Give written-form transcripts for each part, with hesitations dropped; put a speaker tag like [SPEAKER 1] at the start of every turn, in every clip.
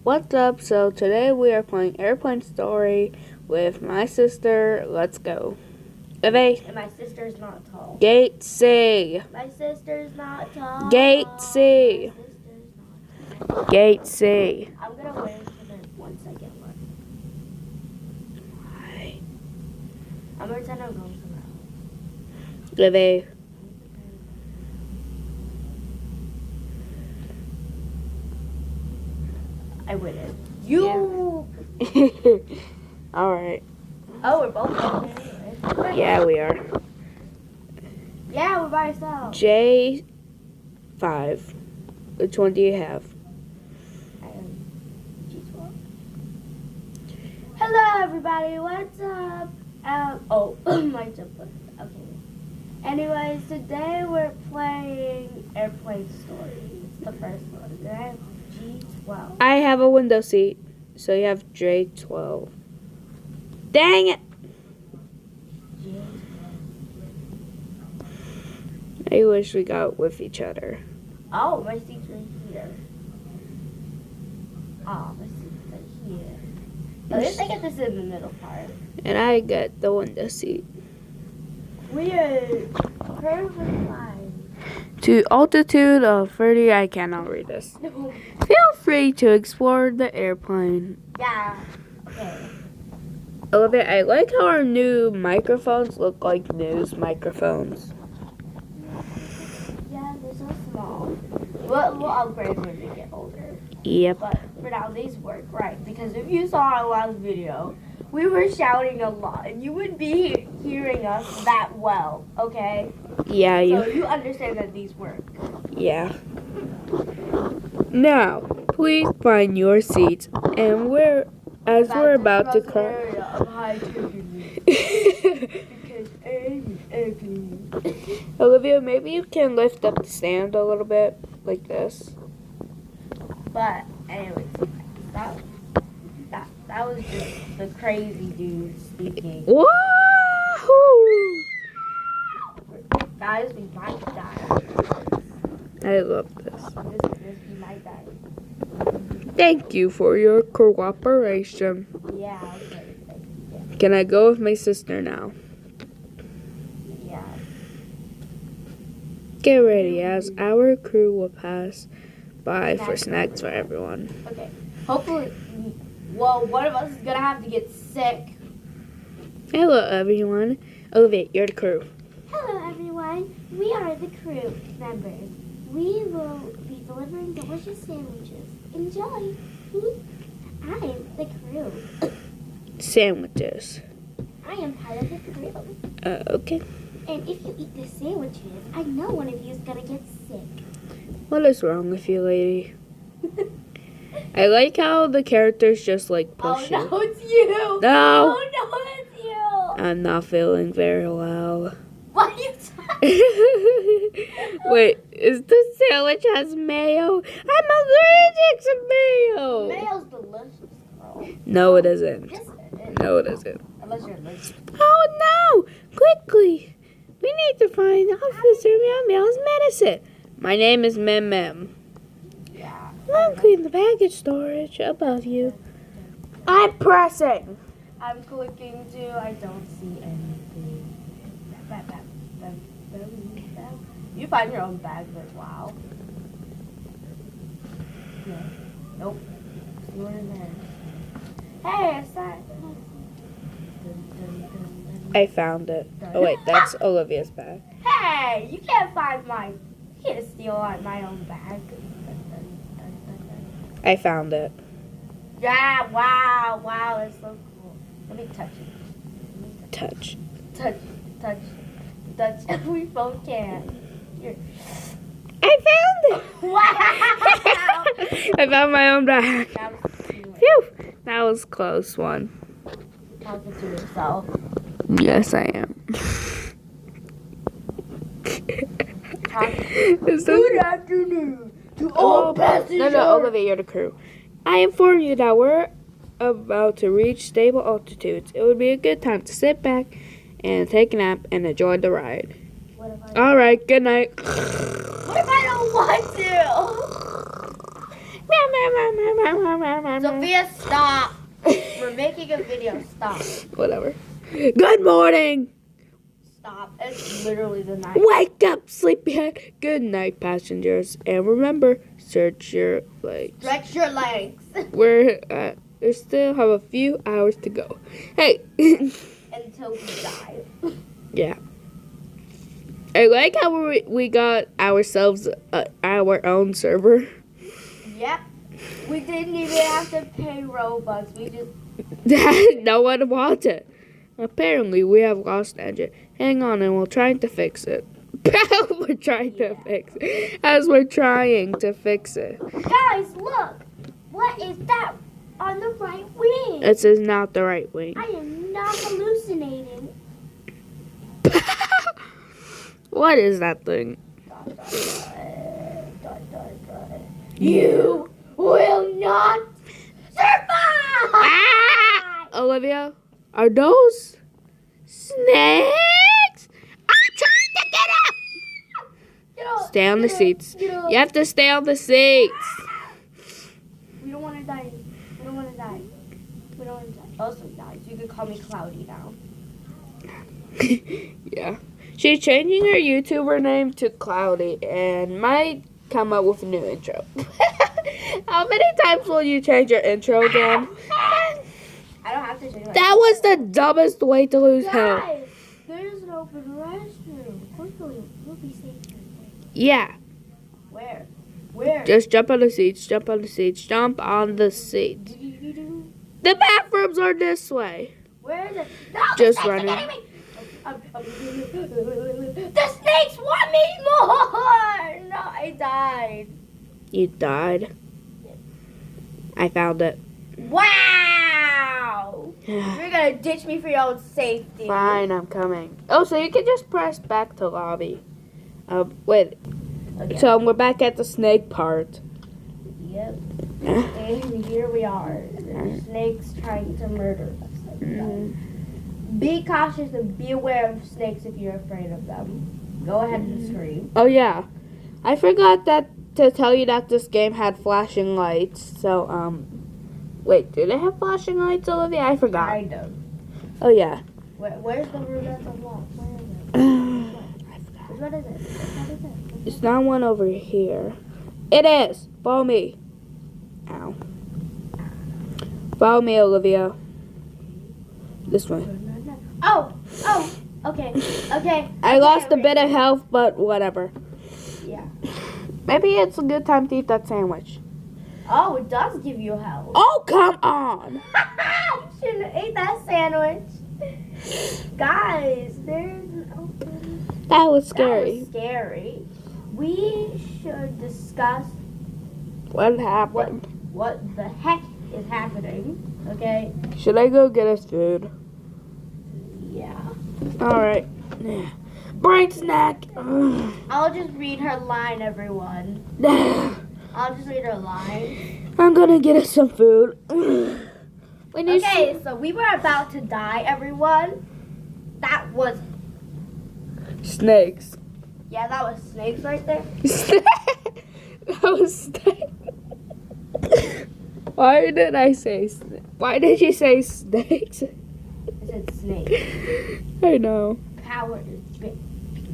[SPEAKER 1] What's up? So today we are playing Airplane Story with my sister. Let's go. Eve.
[SPEAKER 2] And my sister's not tall.
[SPEAKER 1] Gate C.
[SPEAKER 2] My sister's not tall.
[SPEAKER 1] Gate C.
[SPEAKER 2] My sister's not tall.
[SPEAKER 1] Gate C.
[SPEAKER 2] I'm gonna wait for the 1 second one.
[SPEAKER 1] Why?
[SPEAKER 2] I'm gonna pretend I'm going somewhere else.
[SPEAKER 1] Eve.
[SPEAKER 2] I waited. You.
[SPEAKER 1] Alright.
[SPEAKER 2] Oh, we're both going anyway.
[SPEAKER 1] Yeah, we are.
[SPEAKER 2] Yeah, we're by ourselves.
[SPEAKER 1] J5. Which one do you have?
[SPEAKER 2] G12. Hello, everybody. What's up? Oh, my jump button. Okay. Anyways, today we're playing Airplane Story. It's the first one. Then I have G12.
[SPEAKER 1] I have a window seat. So you have J12. Dang it! I wish we got with each other.
[SPEAKER 2] Oh, my seat's right here. Oh, my seat's right here. At least I get this in the middle part.
[SPEAKER 1] And I get the window seat.
[SPEAKER 2] We are perfectly fine.
[SPEAKER 1] To altitude of 30, I cannot read this. Feel free to explore the airplane.
[SPEAKER 2] Yeah. Okay.
[SPEAKER 1] Olivia, I like how our new microphones look like news microphones.
[SPEAKER 2] Yeah, they're so small. We'll upgrade when we get older.
[SPEAKER 1] Yep.
[SPEAKER 2] But for now, these work, right? Because if you saw our last video, we were shouting a lot, and you would be hearing us that well, okay?
[SPEAKER 1] Yeah,
[SPEAKER 2] So you understand that these work.
[SPEAKER 1] Yeah. Now, please find your seats, and we're about to cross.
[SPEAKER 2] Because Amy is ugly.
[SPEAKER 1] Olivia, maybe you can lift up the stand a little bit, like this.
[SPEAKER 2] But anyways, that was just the crazy dude speaking.
[SPEAKER 1] Woohoo!
[SPEAKER 2] Guys, we might die.
[SPEAKER 1] I love this.
[SPEAKER 2] We might die.
[SPEAKER 1] Thank you for your cooperation.
[SPEAKER 2] Yeah, okay. Yeah.
[SPEAKER 1] Can I go with my sister now?
[SPEAKER 2] Yeah.
[SPEAKER 1] Get ready, as our crew will pass by for snacks for everyone.
[SPEAKER 2] Okay. Hopefully, well, one of us is gonna have to get sick.
[SPEAKER 1] Hello, everyone. Olivia, you're the crew.
[SPEAKER 3] Hello everyone, we are the crew members. We will be delivering delicious sandwiches. Enjoy! I'm the crew.
[SPEAKER 1] Sandwiches.
[SPEAKER 3] I am part of the crew.
[SPEAKER 1] Okay.
[SPEAKER 3] And if you eat the sandwiches, I know one of you is gonna get sick.
[SPEAKER 1] What is wrong with you, lady? I like how the characters just like push
[SPEAKER 2] Oh,
[SPEAKER 1] you.
[SPEAKER 2] no, it's you.
[SPEAKER 1] No!
[SPEAKER 2] Oh, no, it's you.
[SPEAKER 1] I'm not feeling very well.
[SPEAKER 2] What are you talking?
[SPEAKER 1] Wait, is the sandwich has mayo? I'm allergic to mayo.
[SPEAKER 2] Mayo's delicious, girl.
[SPEAKER 1] No, it isn't.
[SPEAKER 2] Yes, it is.
[SPEAKER 1] No, it isn't.
[SPEAKER 2] Unless you're allergic.
[SPEAKER 1] Oh no! Quickly! We need to find Officer Meow Meow's medicine. My name is Mem Mem.
[SPEAKER 2] Yeah.
[SPEAKER 1] Look in the baggage storage above you. I'm pressing.
[SPEAKER 2] I'm clicking too. I don't see anything. You find your own bag, but wow. No. Nope. See what in there. Hey, it's that.
[SPEAKER 1] I found it. Oh wait, that's Olivia's bag.
[SPEAKER 2] Hey, you can't find my. You can't steal my own bag.
[SPEAKER 1] I found it.
[SPEAKER 2] Yeah, wow, it's so cool. Let me touch it.
[SPEAKER 1] Touch.
[SPEAKER 2] Touch. We both can. Here.
[SPEAKER 1] I found it!
[SPEAKER 2] Wow!
[SPEAKER 1] I found my own bag.
[SPEAKER 2] That was cute.
[SPEAKER 1] Phew! That was a close one.
[SPEAKER 2] Talking to yourself.
[SPEAKER 1] Yes, I am.
[SPEAKER 2] Good afternoon to all passengers.
[SPEAKER 1] No, Olivia, you're the crew. I inform you that we're about to reach stable altitudes. It would be a good time to sit back and take a nap and enjoy the ride. All right, good night.
[SPEAKER 2] What if I don't want to? Sophia, stop. We're making a video. Stop.
[SPEAKER 1] Whatever. Good morning.
[SPEAKER 2] Stop. It's literally the night.
[SPEAKER 1] Wake up, sleepyhead. Good night, passengers. And remember, stretch your legs.
[SPEAKER 2] Stretch your legs.
[SPEAKER 1] We still have a few hours to go. Hey.
[SPEAKER 2] Until we die.
[SPEAKER 1] Yeah. I like how we got ourselves our own server.
[SPEAKER 2] Yep. We didn't even have to pay Robux. We just...
[SPEAKER 1] No one wants it. Apparently, we have lost engine. Hang on, and we're trying to fix it. We're trying to fix it. As we're trying to fix it.
[SPEAKER 3] Guys, look. What is that on the right wing?
[SPEAKER 1] This is not the right wing.
[SPEAKER 3] I am not hallucinating.
[SPEAKER 1] What is that thing?
[SPEAKER 2] You will not survive!
[SPEAKER 1] Ah! Olivia, are those snakes? I'm trying to get up! Stay on the seats. You have to stay on the seats.
[SPEAKER 2] We don't want to die. We don't want to die. We don't want to die. Also, guys, you can call me Cloudy now.
[SPEAKER 1] Yeah. She's changing her YouTuber name to Cloudy and might come up with a new intro. How many times will you change your intro again?
[SPEAKER 2] I don't have to change my
[SPEAKER 1] That was the dumbest way to lose health.
[SPEAKER 3] Guys, there's an open restroom. Hopefully, we'll be safe.
[SPEAKER 1] Yeah.
[SPEAKER 2] Where? Where?
[SPEAKER 1] Just jump on the seats. Jump on the seats. Jump on the seats. The bathrooms are this way.
[SPEAKER 2] Where is it? No,
[SPEAKER 1] Just
[SPEAKER 2] the snakes are
[SPEAKER 1] running.
[SPEAKER 2] getting me. The snakes want me more! No, I died.
[SPEAKER 1] You died. I found it.
[SPEAKER 2] Wow! You're gonna ditch me for your own safety.
[SPEAKER 1] Fine, I'm coming. Oh, so you can just press back to lobby. Wait.
[SPEAKER 2] Okay.
[SPEAKER 1] So we're back at the snake part.
[SPEAKER 2] Yep. And here we are. There's snakes trying to murder us. Be cautious and be aware of snakes if you're afraid of them. Go ahead and scream.
[SPEAKER 1] Oh yeah, I forgot to tell you that this game had flashing lights. So wait, do they have flashing lights, Olivia? I forgot.
[SPEAKER 2] Kind of.
[SPEAKER 1] Oh yeah.
[SPEAKER 2] Where's the room that's unlocked? Where is it?
[SPEAKER 1] I forgot.
[SPEAKER 2] What is it? What is it?
[SPEAKER 1] It's not one over here. It is. Follow me. Ow. Follow me, Olivia. This way.
[SPEAKER 2] Oh, okay.
[SPEAKER 1] I lost a bit of health, but whatever.
[SPEAKER 2] Yeah.
[SPEAKER 1] Maybe it's a good time to eat that sandwich.
[SPEAKER 2] Oh, it does give you health.
[SPEAKER 1] Oh, come on.
[SPEAKER 2] You shouldn't have ate that sandwich. Guys, there's an open...
[SPEAKER 1] That was
[SPEAKER 2] That
[SPEAKER 1] scary.
[SPEAKER 2] was scary. We should discuss
[SPEAKER 1] What happened?
[SPEAKER 2] what the heck is happening, okay?
[SPEAKER 1] Should I go get us food?
[SPEAKER 2] Yeah.
[SPEAKER 1] Alright. Brain snack.
[SPEAKER 2] I'll just read her line, everyone. I'll just read her line.
[SPEAKER 1] I'm gonna get us some food.
[SPEAKER 2] Okay, so we were about to die, everyone. That was,
[SPEAKER 1] Snakes.
[SPEAKER 2] yeah, that was snakes right there.
[SPEAKER 1] That was snake. Why did I say snake? Why did you say snakes?
[SPEAKER 2] I said snake.
[SPEAKER 1] I know.
[SPEAKER 2] Power is big.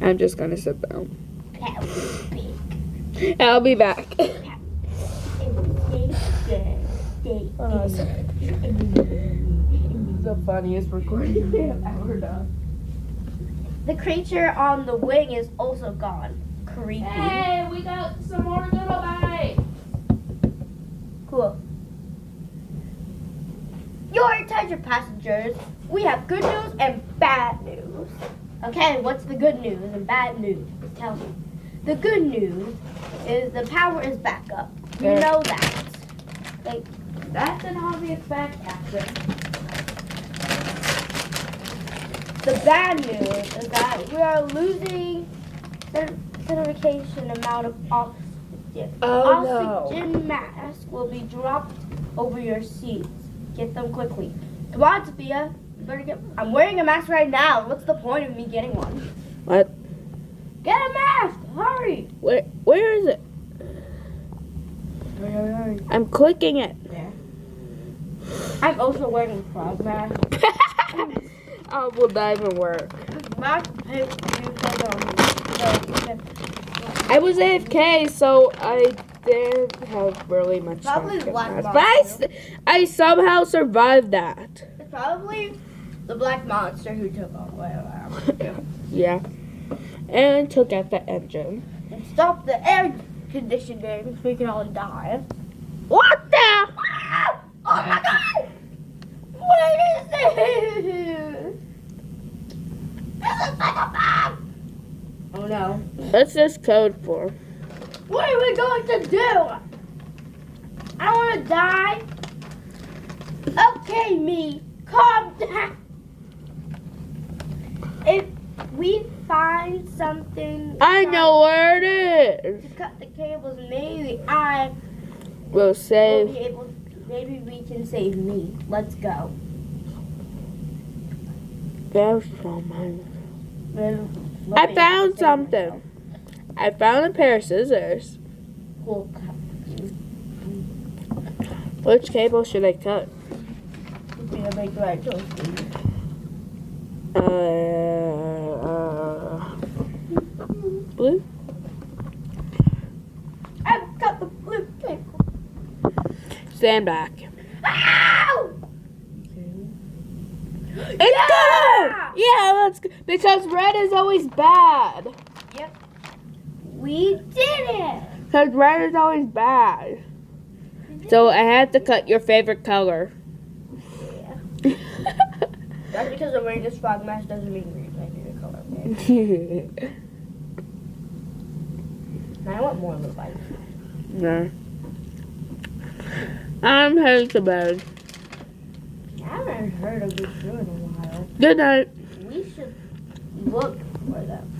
[SPEAKER 1] I'm just gonna sit down.
[SPEAKER 2] Power is big.
[SPEAKER 1] I'll be back. The funniest recording we have ever done.
[SPEAKER 2] The creature on the wing is also gone. Creepy.
[SPEAKER 1] Hey, we got some more little bites.
[SPEAKER 2] Cool. Your attention, passengers. We have good news and bad news. Okay, what's the good news and bad news? Tell me. The good news is the power is back up. You
[SPEAKER 1] Okay.
[SPEAKER 2] know that. Like,
[SPEAKER 1] That's an obvious fact, Captain.
[SPEAKER 2] the bad news is that we are losing certification amount of oxygen. Oxygen mask will be dropped over your seats. Get them quickly. Come on, Sophia. You better get. I'm wearing a mask right now. What's the point of me getting one?
[SPEAKER 1] What?
[SPEAKER 2] Get a mask! Hurry!
[SPEAKER 1] Where is it?
[SPEAKER 2] Hurry, hurry, hurry.
[SPEAKER 1] I'm clicking it.
[SPEAKER 2] There. I'm also wearing a frog mask.
[SPEAKER 1] Oh, will that even work? I was AFK, so I didn't have really much time
[SPEAKER 2] Probably
[SPEAKER 1] to get
[SPEAKER 2] Black
[SPEAKER 1] past.
[SPEAKER 2] Monster.
[SPEAKER 1] But I somehow survived that.
[SPEAKER 2] It's probably the black monster who took all the way around.
[SPEAKER 1] Yeah. And took out the engine.
[SPEAKER 2] And stopped the air conditioning so we can all die.
[SPEAKER 1] What the?
[SPEAKER 2] Oh my god! What is this? This looks like a bomb! Oh no.
[SPEAKER 1] What's this code for?
[SPEAKER 2] What are we going to do? I don't want to die. Okay, me. Calm down. If we find something
[SPEAKER 1] I know where it is.
[SPEAKER 2] to cut the cables, maybe I
[SPEAKER 1] We'll
[SPEAKER 2] will
[SPEAKER 1] save.
[SPEAKER 2] be able. Maybe we can save me. Let's go.
[SPEAKER 1] There's so many.
[SPEAKER 2] Then
[SPEAKER 1] I
[SPEAKER 2] let me
[SPEAKER 1] found
[SPEAKER 2] save
[SPEAKER 1] something.
[SPEAKER 2] myself.
[SPEAKER 1] I found a pair of scissors.
[SPEAKER 2] Cool.
[SPEAKER 1] Which cable should I cut?
[SPEAKER 2] We're gonna make the right choice.
[SPEAKER 1] Blue?
[SPEAKER 2] I've got the blue cable.
[SPEAKER 1] Stand back.
[SPEAKER 2] Ow!
[SPEAKER 1] It's good! Yeah, let's go. Because red is always bad.
[SPEAKER 2] We did it.
[SPEAKER 1] Because red is always bad. So I had to cut your favorite color.
[SPEAKER 2] That's because I'm wearing this frog mask doesn't mean green. I need a color. Okay? And I want more of the bike.
[SPEAKER 1] No. I'm heading to bed.
[SPEAKER 2] I haven't heard of this show in a while.
[SPEAKER 1] Good night.
[SPEAKER 2] We should look for them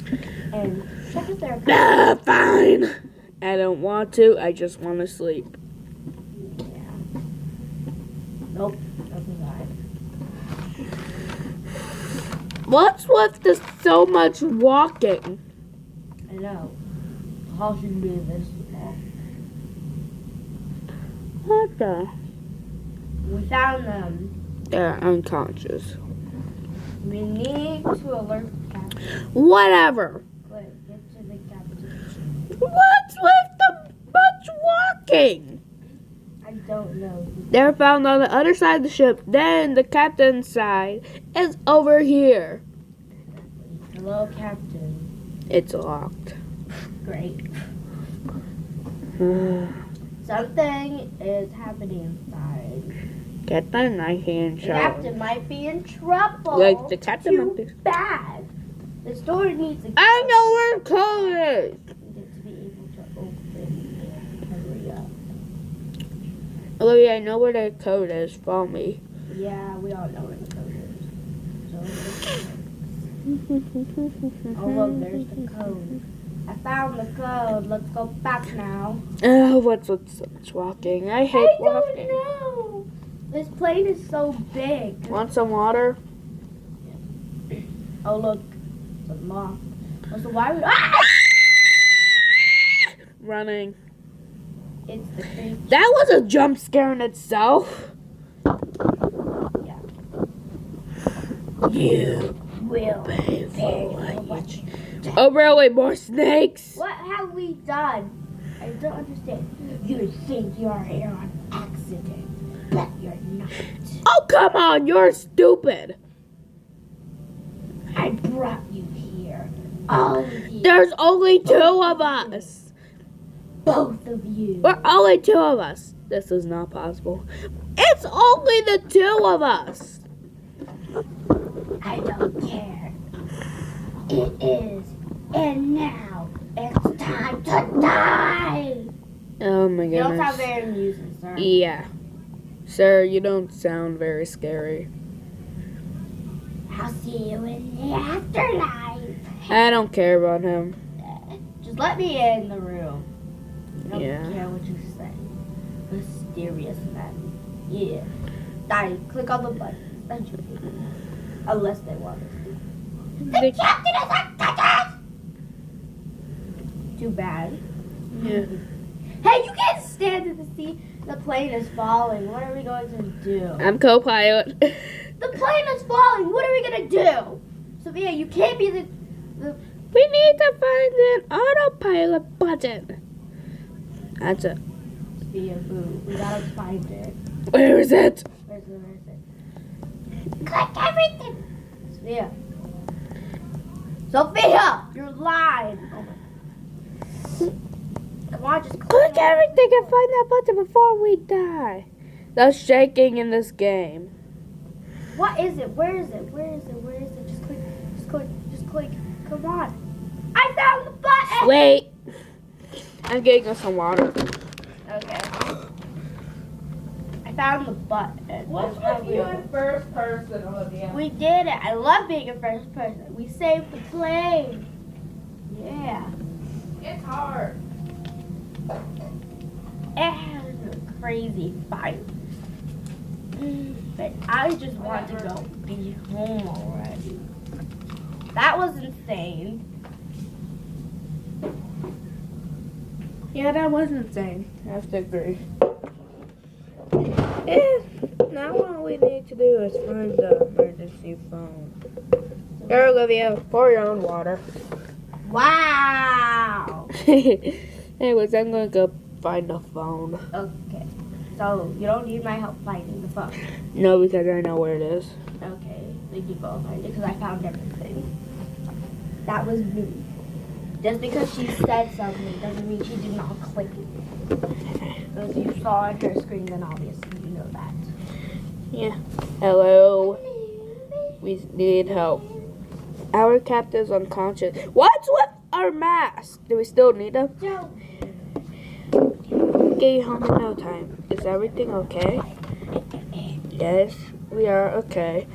[SPEAKER 2] and check if they're.
[SPEAKER 1] Ah, fine. I don't want to. I just want to sleep.
[SPEAKER 2] Yeah. Nope. Nothing died.
[SPEAKER 1] What's with this so much walking?
[SPEAKER 2] I know. How should we do this?
[SPEAKER 1] What the?
[SPEAKER 2] We found them.
[SPEAKER 1] They're unconscious.
[SPEAKER 2] We need to alert the captain.
[SPEAKER 1] Whatever.
[SPEAKER 2] Quick, get to the captain.
[SPEAKER 1] What's with the much walking?
[SPEAKER 2] I don't know.
[SPEAKER 1] They're found on the other side of the ship. Then the captain's side is over here.
[SPEAKER 2] Hello, Captain.
[SPEAKER 1] It's locked.
[SPEAKER 2] Great. Something is happening inside.
[SPEAKER 1] Get the knife and
[SPEAKER 2] The
[SPEAKER 1] show.
[SPEAKER 2] captain might be in trouble.
[SPEAKER 1] Like the captain might
[SPEAKER 2] Too
[SPEAKER 1] be.
[SPEAKER 2] bad. The store needs a
[SPEAKER 1] I know where the code is.
[SPEAKER 2] get to be able to open it. Hurry up.
[SPEAKER 1] Olivia, I know where the code is. Follow me.
[SPEAKER 2] Yeah, we all know where the code is. Oh look, there's the code. I found the code. Let's go back now.
[SPEAKER 1] Oh, what's with so much walking? I hate
[SPEAKER 2] I
[SPEAKER 1] walking.
[SPEAKER 2] don't know. This plane is so big.
[SPEAKER 1] Want some water?
[SPEAKER 2] Oh look, the moth. So why would ah!
[SPEAKER 1] Running.
[SPEAKER 2] It's the creature.
[SPEAKER 1] That was a jump scare in itself.
[SPEAKER 2] Yeah.
[SPEAKER 1] You
[SPEAKER 2] Will
[SPEAKER 1] pay for
[SPEAKER 2] what
[SPEAKER 1] what you. Oh, really? More snakes?
[SPEAKER 2] What have we done? I don't understand. You think you're here on accident, but you're not.
[SPEAKER 1] Oh, come on. You're stupid.
[SPEAKER 2] I brought you here. All of you.
[SPEAKER 1] There's only two of us.
[SPEAKER 2] Both of you.
[SPEAKER 1] We're only two of us. This is not possible. It's only the two of us.
[SPEAKER 2] I don't care. It is. And now it's time to die.
[SPEAKER 1] Oh, my
[SPEAKER 2] You don't sound
[SPEAKER 1] goodness.
[SPEAKER 2] very amusing, sir.
[SPEAKER 1] Yeah. Sir, you don't sound very scary.
[SPEAKER 2] I'll see you in the afterlife.
[SPEAKER 1] I don't care about him.
[SPEAKER 2] Just let me in the room. I don't
[SPEAKER 1] Yeah.
[SPEAKER 2] care what you say. Mysterious man. Yeah. Die. Click on the button. That's your thing. Unless they want us to.
[SPEAKER 1] They-
[SPEAKER 2] Captain is unconscious! Too bad.
[SPEAKER 1] Yeah.
[SPEAKER 2] Hey, you can't stand in the sea. The plane is falling. What are we going to do?
[SPEAKER 1] I'm co-pilot.
[SPEAKER 2] The plane is falling. What are we gonna do? Sophia, you can't be the.
[SPEAKER 1] We need to find an autopilot button. That's it.
[SPEAKER 2] Sophia, boo. We gotta find it.
[SPEAKER 1] Where is it?
[SPEAKER 2] Where's it?
[SPEAKER 3] Click everything.
[SPEAKER 2] Sophia. Sophia, you're lying. Oh my. Come on, just
[SPEAKER 1] Click everything and find that button before we die. That's shaking in this game.
[SPEAKER 2] What is it? Where is it? Where is it? Where is it? Just click. Just click. Just click. Come on. I found the button.
[SPEAKER 1] Wait. I'm getting us some water.
[SPEAKER 2] Okay. I found the button.
[SPEAKER 1] What's
[SPEAKER 2] There's
[SPEAKER 1] with you
[SPEAKER 2] probably-
[SPEAKER 1] in first person, Olivia?
[SPEAKER 2] We did it. I love being in first person. We saved the plane. Yeah.
[SPEAKER 1] It's hard.
[SPEAKER 2] It was a crazy fight. But I just want to go be home already. That was insane.
[SPEAKER 1] Yeah, that was insane. I have to agree. Now what we need to do is find the emergency phone. There, Olivia, pour your own water.
[SPEAKER 2] Wow.
[SPEAKER 1] Anyways, I'm gonna go find the phone.
[SPEAKER 2] Okay. So you don't need my help finding the phone.
[SPEAKER 1] No, because I know where it is.
[SPEAKER 2] Okay. Then you go find it because I found everything. That was me. Just because she said something doesn't mean she did not click it. As you saw on her screen, then obviously you know that.
[SPEAKER 1] Yeah. Hello. We need help. Our captain's unconscious. What's with our mask? Do we still need them?
[SPEAKER 2] Joe.
[SPEAKER 1] Get you home in no time. Is everything okay? Yes, we are okay.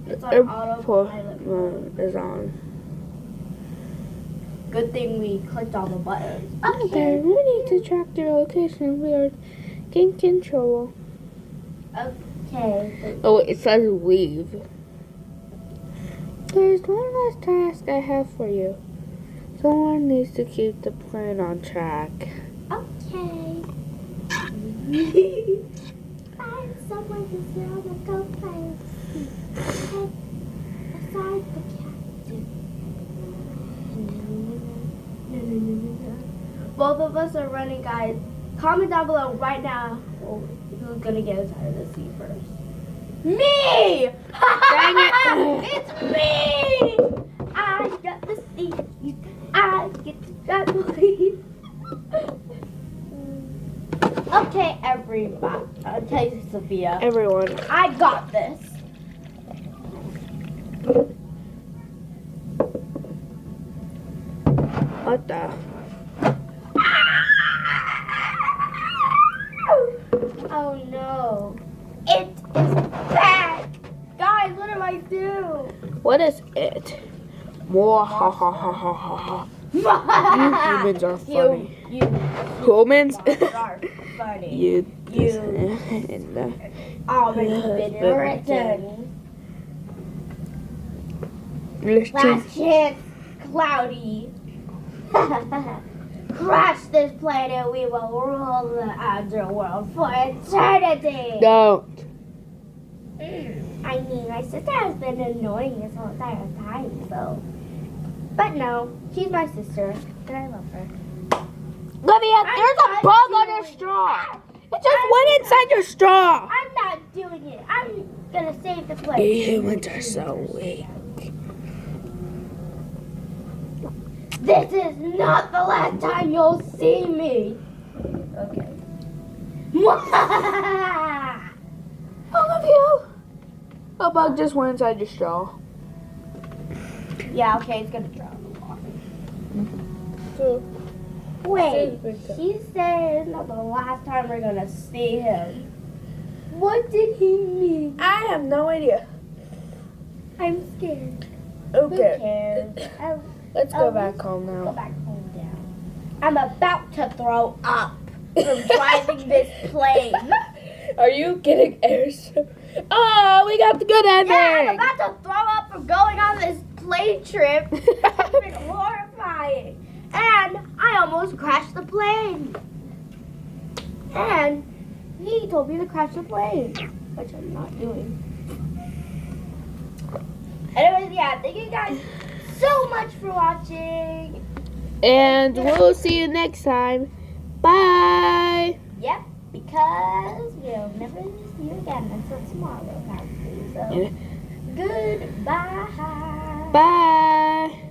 [SPEAKER 2] It's on
[SPEAKER 1] Airport
[SPEAKER 2] autopilot.
[SPEAKER 1] is on.
[SPEAKER 2] Good thing we clicked all the buttons.
[SPEAKER 1] Okay, we need to track their location. We are getting in trouble.
[SPEAKER 2] Okay.
[SPEAKER 1] Oh, it says leave. There's one last task I have for you. Someone needs to keep the plane on track.
[SPEAKER 3] Okay. Find someone to sit on the co-pilot seat. Head aside the captain.
[SPEAKER 2] Both of us are running, guys. Comment down below right now who's gonna get us out of the sea first. Me!
[SPEAKER 1] Dang it.
[SPEAKER 2] It's me! I got the seat. I get to drive the lead. Okay, everybody. I'll tell you, Sophia.
[SPEAKER 1] Everyone.
[SPEAKER 2] I got this.
[SPEAKER 1] What the?
[SPEAKER 2] Oh no. It is back! Guys, what do I do?
[SPEAKER 1] What is it? More ha ha ha ha ha ha. Humans are funny. Humans?
[SPEAKER 2] are funny.
[SPEAKER 1] You.
[SPEAKER 2] Already been written.
[SPEAKER 1] Let's
[SPEAKER 2] Last chance, Cloudy. Crash this planet, we will rule the underworld for eternity.
[SPEAKER 1] Don't.
[SPEAKER 2] I mean, my sister has been annoying this whole entire time, so. But no, she's my sister, and I love her.
[SPEAKER 1] Olivia, there's a
[SPEAKER 2] not
[SPEAKER 1] bug on
[SPEAKER 2] doing
[SPEAKER 1] your
[SPEAKER 2] it.
[SPEAKER 1] straw. It just went inside your straw.
[SPEAKER 2] I'm not doing it. I'm gonna save the place.
[SPEAKER 1] Humans are so weak.
[SPEAKER 2] This is not the last time you'll see me. Okay.
[SPEAKER 1] Olivia, a bug just went inside your straw.
[SPEAKER 2] Yeah, okay, it's gonna drown in the water. Wait, he said it's not the last time we're gonna see him. What did he mean?
[SPEAKER 1] I have no idea.
[SPEAKER 2] I'm scared.
[SPEAKER 1] Who
[SPEAKER 2] Who
[SPEAKER 1] cares?
[SPEAKER 2] cares?
[SPEAKER 1] Let's go back home
[SPEAKER 2] Go
[SPEAKER 1] now.
[SPEAKER 2] back home down. I'm about to throw up from driving this plane.
[SPEAKER 1] Are you getting air? Oh, we got the good ending.
[SPEAKER 2] Yeah, I'm about to throw up from going on this plane trip. It's been horrifying. And I almost crashed the plane. And he told me to crash the plane, which I'm not doing. Anyways, yeah, thank you guys so much for watching.
[SPEAKER 1] And we'll see you next time. Bye.
[SPEAKER 2] Yep, because we'll never see you again until tomorrow, probably. So, goodbye.
[SPEAKER 1] Bye.